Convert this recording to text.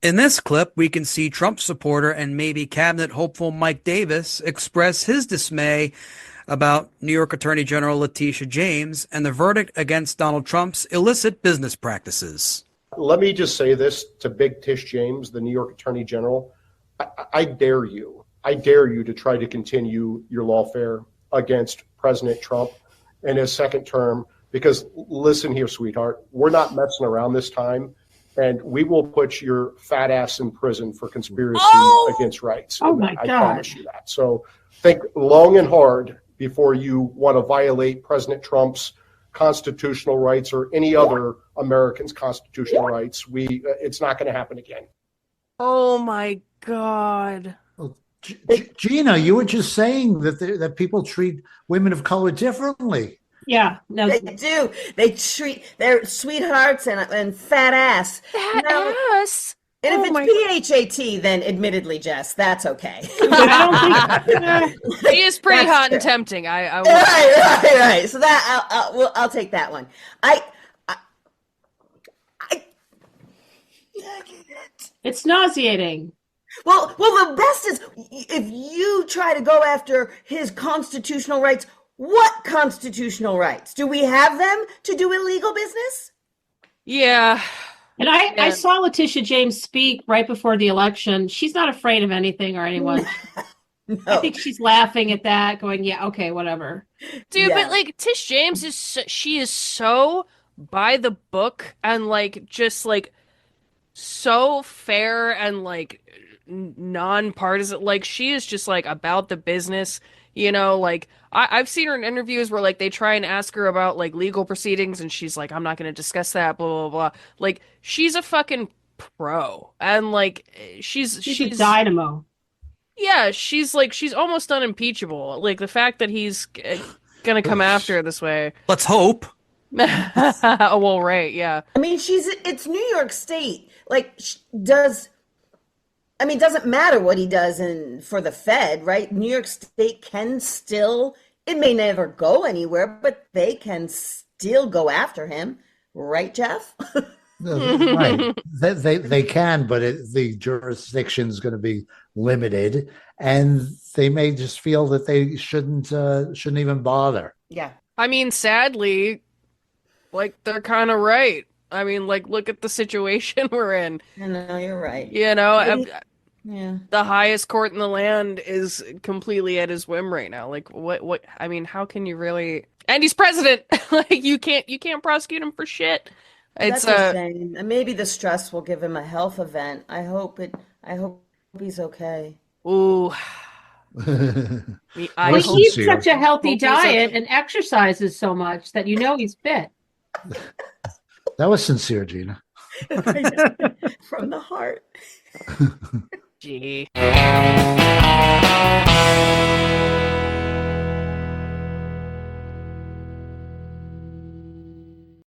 In this clip, we can see Trump supporter and maybe cabinet hopeful Mike Davis express his dismay about New York Attorney General Letitia James and the verdict against Donald Trump's illicit business practices. Let me just say this to Big Tish James, the New York Attorney General. I dare you to try to continue your lawfare against President Trump in his second term, because listen here, sweetheart, we're not messing around this time. And we will put your fat ass in prison for conspiracy against rights. Oh, my God. I promise you that. So think long and hard before you want to violate President Trump's constitutional rights or any other American's constitutional rights. It's not going to happen again. Oh, my God. Well, Gina, you were just saying that people treat women of color differently. Yeah, no, they do. They treat their sweethearts and fat ass. Fat ass. And if it's PHAT, then admittedly, Jess, that's okay. I don't think She is pretty hot and tempting. Right. So that I'll take that one. it's nauseating. Well, the best is if you try to go after his constitutional rights. What constitutional rights? Do we have them to do illegal business? Yeah. And I saw Letitia James speak right before the election. She's not afraid of anything or anyone. No. I think she's laughing at that, going, yeah, okay, whatever. Dude, but like Tish James she is so by the book and like just like so fair and like non-partisan. Like she is just like about the business. You know, like I've seen her in interviews where like they try and ask her about like legal proceedings and she's like, I'm not going to discuss that, blah, blah, blah. Like she's a fucking pro. And like she's a dynamo. Yeah, she's almost unimpeachable. Like the fact that he's going to come after her this way. Let's hope. Well, right. Yeah. I mean, it's New York State. Like it doesn't matter what he does for the Fed, right? New York State can still, it may never go anywhere, but they can still go after him. Right, Jeff? Right. They can, but the jurisdiction is going to be limited, and they may just feel that they shouldn't even bother. Yeah. I mean, sadly, like they're kind of right. I mean, like, look at the situation we're in. I know, you're right. You know, yeah. The highest court in the land is completely at his whim right now. Like, what? I mean, how can you really? And he's president. Like, you can't prosecute him for shit. It's That's a shame. And maybe the stress will give him a health event. I hope he's okay. Ooh. He eats such a healthy diet and exercises so much that he's fit. That was sincere, Gina. From the heart. Gee.